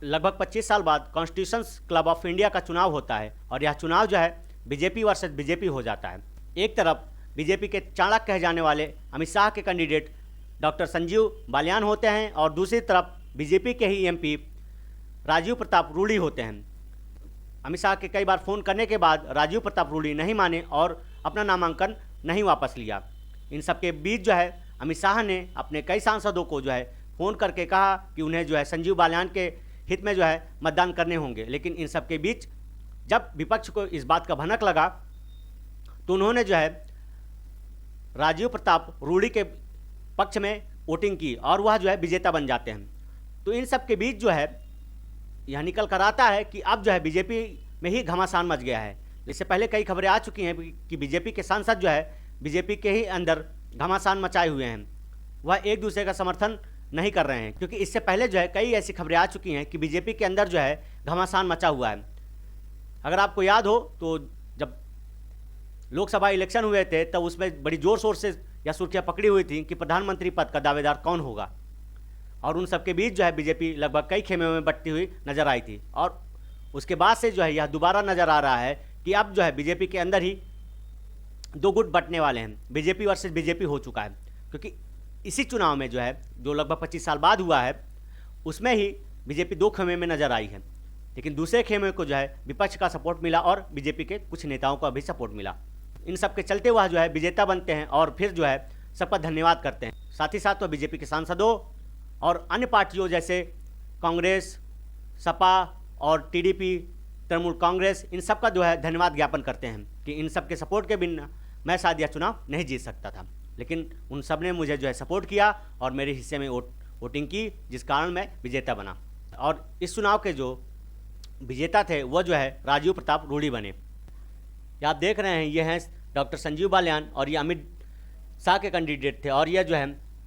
लगभग 25 साल बाद कॉन्स्टिट्यूशंस क्लब ऑफ इंडिया का चुनाव होता है और यह चुनाव जो है बीजेपी वर्सेस बीजेपी हो जाता है। एक तरफ बीजेपी के चाणक्य कहे जाने वाले अमित शाह के कैंडिडेट डॉक्टर संजीव बालियान होते हैं और दूसरी तरफ बीजेपी के ही एमपी राजीव प्रताप रूडी होते हैं। अमित शाह के कई बार फ़ोन करने के बाद राजीव प्रताप रूडी नहीं माने और अपना नामांकन नहीं वापस लिया। इन सब के बीच जो है अमित शाह ने अपने कई सांसदों को जो है फ़ोन करके कहा कि उन्हें जो है संजीव बालियान के हित में जो है मतदान करने होंगे। लेकिन इन सब के बीच जब विपक्ष को इस बात का भनक लगा तो उन्होंने जो है राजीव प्रताप रूडी के पक्ष में वोटिंग की और वह जो है विजेता बन जाते हैं। तो इन सब के बीच जो है यह निकल कर आता है कि अब जो है बीजेपी में ही घमासान मच गया है। इससे पहले कई खबरें आ चुकी हैं कि बीजेपी के सांसद जो है बीजेपी के ही अंदर घमासान मचाए हुए हैं, वह एक दूसरे का समर्थन नहीं कर रहे हैं। क्योंकि इससे पहले जो है कई ऐसी खबरें आ चुकी हैं कि बीजेपी के अंदर जो है घमासान मचा हुआ है। अगर आपको याद हो तो जब लोकसभा इलेक्शन हुए थे तब उसमें बड़ी ज़ोर शोर से यह सुर्खियाँ पकड़ी हुई थी कि प्रधानमंत्री पद का दावेदार कौन होगा, और उन सबके बीच जो है बीजेपी लगभग कई खेमे में बंटती हुई नजर आई थी। और उसके बाद से जो है यह दोबारा नज़र आ रहा है कि अब जो है बीजेपी के अंदर ही दो गुट बंटने वाले हैं, बीजेपी वर्सेस बीजेपी हो चुका है। क्योंकि इसी चुनाव में जो है जो लगभग 25 साल बाद हुआ है उसमें ही बीजेपी दो खेमे में नजर आई है। लेकिन दूसरे खेमे को जो है विपक्ष का सपोर्ट मिला और बीजेपी के कुछ नेताओं का भी सपोर्ट मिला। इन सब के चलते वह जो है विजेता बनते हैं और फिर जो है सबका धन्यवाद करते हैं। साथ ही साथ वह बीजेपी के सांसदों और अन्य पार्टियों जैसे कांग्रेस, सपा और टीडीपी, तृणमूल कांग्रेस, इन सब का जो है धन्यवाद ज्ञापन करते हैं कि इन सब के सपोर्ट के बिना मैं शायद यह चुनाव नहीं जीत सकता था। लेकिन उन सब ने मुझे जो है सपोर्ट किया और मेरे हिस्से में वोटिंग की, जिस कारण मैं विजेता बना। और इस चुनाव के जो विजेता थे वह जो है राजीव प्रताप रूडी बने। ये आप देख रहे हैं, ये हैं डॉक्टर संजीव बालियान और ये अमित शाह के कैंडिडेट थे, और यह जो है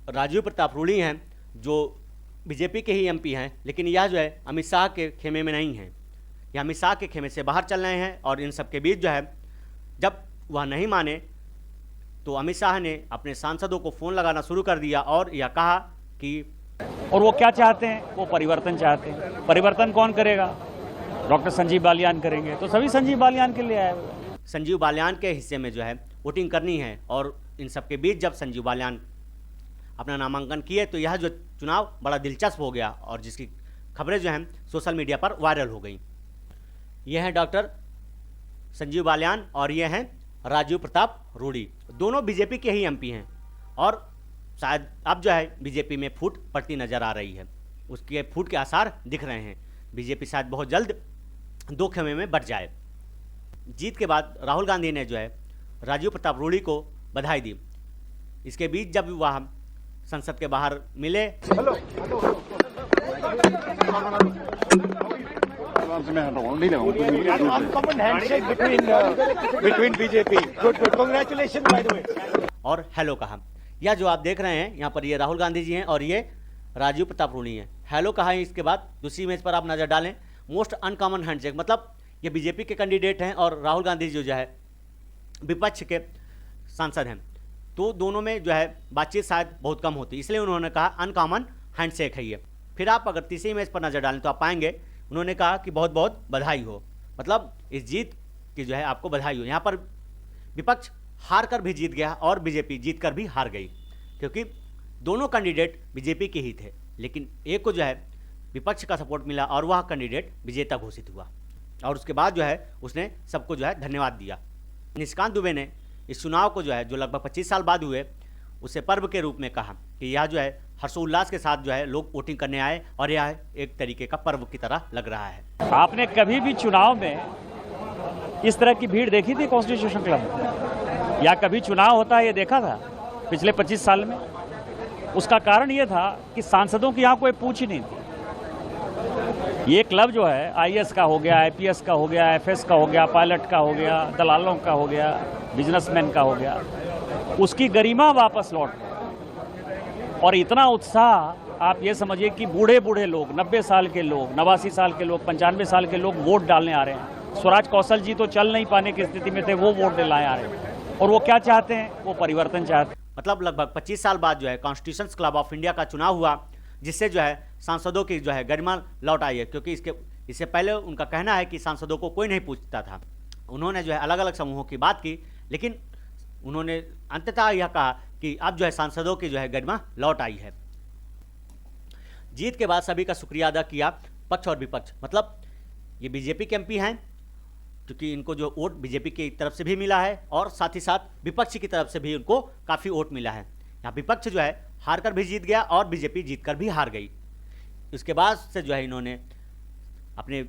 राजीव प्रताप रूडी हैं जो बीजेपी के ही एमपी हैं। लेकिन यह जो है अमित शाह के खेमे में नहीं हैं, यह अमित शाह के खेमे से बाहर चल रहे हैं। और इन सब के बीच जो है जब वह नहीं माने तो अमित शाह ने अपने सांसदों को फ़ोन लगाना शुरू कर दिया और यह कहा कि और वो क्या चाहते हैं, वो परिवर्तन चाहते हैं। परिवर्तन कौन करेगा? डॉक्टर संजीव बालियान करेंगे। तो सभी संजीव बालियान के लिए आए हुए। संजीव बालियान के हिस्से में जो है वोटिंग करनी है। और इन सब के बीच जब संजीव बालियान अपना नामांकन किए तो यह जो चुनाव बड़ा दिलचस्प हो गया और जिसकी खबरें जो हैं सोशल मीडिया पर वायरल हो गई। ये हैं डॉक्टर संजीव बालियान और ये हैं राजीव प्रताप रूडी, दोनों बीजेपी के ही एमपी हैं। और शायद अब जो है बीजेपी में फूट पड़ती नज़र आ रही है, उसके फूट के आसार दिख रहे हैं। बीजेपी शायद बहुत जल्द दो खेमे में बट जाए। जीत के बाद राहुल गांधी ने जो है राजीव प्रताप रूडी को बधाई दी। इसके बीच जब वह संसद के बाहर मिले और हेलो कहा। यह जो आप देख रहे हैं यहाँ पर ये राहुल गांधी जी हैं और ये राजीव प्रताप रूडी हैं। हेलो कहा है। इसके बाद दूसरी इमेज पर आप नज़र डालें, मोस्ट अनकॉमन हैंडशेक, मतलब ये बीजेपी के कैंडिडेट हैं और राहुल गांधी जो है विपक्ष के सांसद हैं। तो दोनों में जो है बातचीत शायद बहुत कम होती, इसलिए उन्होंने कहा अनकॉमन हैंडशेक है ये। फिर आप अगर तीसरी इमेज पर नज़र डालें तो आप पाएंगे उन्होंने कहा कि बहुत बहुत बधाई हो, मतलब इस जीत की जो है आपको बधाई हो। यहाँ पर विपक्ष हार कर भी जीत गया और बीजेपी जीत कर भी हार गई, क्योंकि दोनों कैंडिडेट बीजेपी के ही थे। लेकिन एक को जो है विपक्ष का सपोर्ट मिला और वह कैंडिडेट विजेता घोषित हुआ। और उसके बाद जो है उसने सबको जो है धन्यवाद दिया। निशिकांत दुबे ने इस चुनाव को जो है जो लगभग 25 साल बाद हुए उसे पर्व के रूप में कहा कि यह जो है हर्षोल्लास के साथ जो है लोग वोटिंग करने आए और यह एक तरीके का पर्व की तरह लग रहा है। आपने कभी भी चुनाव में इस तरह की भीड़ देखी थी कॉन्स्टिट्यूशन क्लब में? या कभी चुनाव होता है ये देखा था पिछले 25 साल में? उसका कारण ये था कि सांसदों की यहाँ कोई पूछ ही नहीं थी। ये क्लब जो है आईएएस का हो गया, आईपीएस का हो गया, एफएस का हो गया, पायलट का हो गया, दलालों का हो गया, बिजनेसमैन का हो गया, उसकी गरिमा वापस लौट गई। और इतना उत्साह, आप ये समझिए कि बूढ़े बूढ़े लोग, 90 साल के लोग, 89 साल के लोग, 95 साल के लोग वोट डालने आ रहे हैं। स्वराज कौशल जी तो चल नहीं पाने की स्थिति में थे, वो वोट दिलाने आ रहे हैं। और वो क्या चाहते हैं? वो परिवर्तन चाहते हैं। मतलब लगभग 25 साल बाद जो है कॉन्स्टिट्यूशंस क्लब ऑफ इंडिया का चुनाव हुआ, जिससे जो है सांसदों की जो है गरिमा लौट आई है, क्योंकि इससे पहले उनका कहना है कि सांसदों को कोई नहीं पूछता था। उन्होंने जो है अलग अलग समूहों की बात की, लेकिन उन्होंने अंततः यह कहा कि अब जो है सांसदों की जो है गरिमा लौट आई है। जीत के बाद सभी का शुक्रिया अदा किया पक्ष और विपक्ष, मतलब ये बीजेपी के एमपी हैं, क्योंकि इनको जो वोट बीजेपी की तरफ से भी मिला है और साथ ही साथ विपक्ष की तरफ से भी उनको काफ़ी वोट मिला है। यहाँ विपक्ष जो है हार कर भी जीत गया और बीजेपी जीत कर भी हार गई। उसके बाद से जो है इन्होंने अपने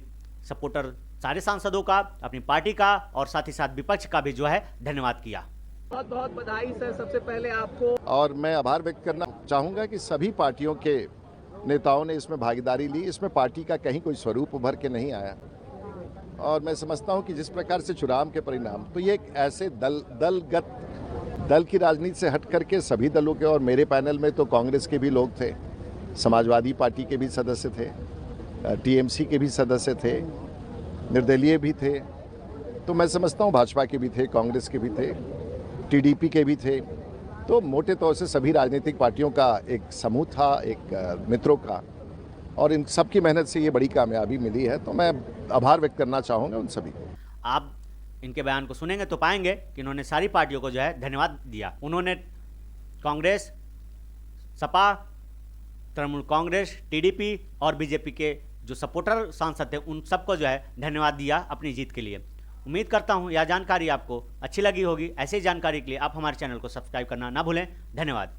सपोर्टर सारे सांसदों का, अपनी पार्टी का और साथ ही साथ विपक्ष का भी जो है धन्यवाद किया। बहुत बहुत बधाई सर, सबसे पहले आपको। और मैं आभार व्यक्त करना चाहूँगा कि सभी पार्टियों के नेताओं ने इसमें भागीदारी ली। इसमें पार्टी का कहीं कोई स्वरूप उभर के नहीं आया और मैं समझता हूं कि जिस प्रकार से चुनाव के परिणाम, तो ये एक ऐसे दल की राजनीति से हट करके सभी दलों के, और मेरे पैनल में तो कांग्रेस के भी लोग थे, समाजवादी पार्टी के भी सदस्य थे, टीएमसी के भी सदस्य थे, निर्दलीय भी थे, तो मैं समझता हूं भाजपा के भी थे, कांग्रेस के भी थे, टीडीपी के भी थे। तो मोटे तौर से सभी राजनीतिक पार्टियों का एक समूह था, एक मित्रों का, और इन सब की मेहनत से ये बड़ी कामयाबी मिली है। तो मैं आभार व्यक्त करना चाहूँगा उन सभी को। आप इनके बयान को सुनेंगे तो पाएंगे कि इन्होंने सारी पार्टियों को जो है धन्यवाद दिया। उन्होंने कांग्रेस, सपा, तृणमूल कांग्रेस, टीडीपी और बीजेपी के जो सपोर्टर सांसद थे उन सबको जो है धन्यवाद दिया अपनी जीत के लिए। उम्मीद करता हूँ यह जानकारी आपको अच्छी लगी होगी। ऐसी जानकारी के लिए आप हमारे चैनल को सब्सक्राइब करना ना भूलें। धन्यवाद।